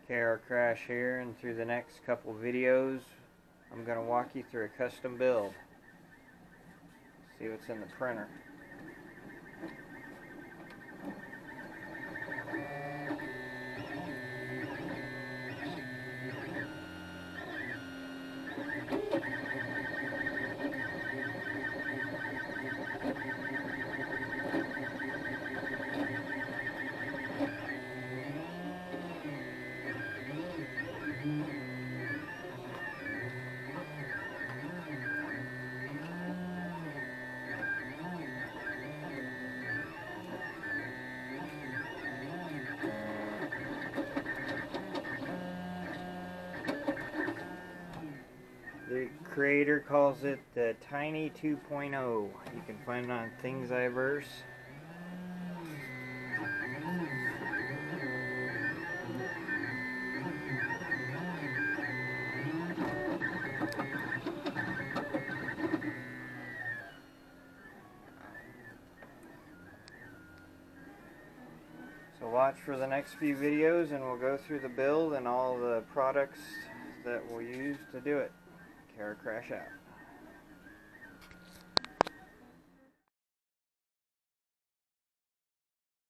KR Crash here, and through the next couple videos I'm going to walk you through a custom build. See what's in the printer. The creator calls it the Tiny 2.0. You can find it on Thingiverse. So watch for the next few videos and we'll go through the build and all the products that we'll use to do it. KR Crash out.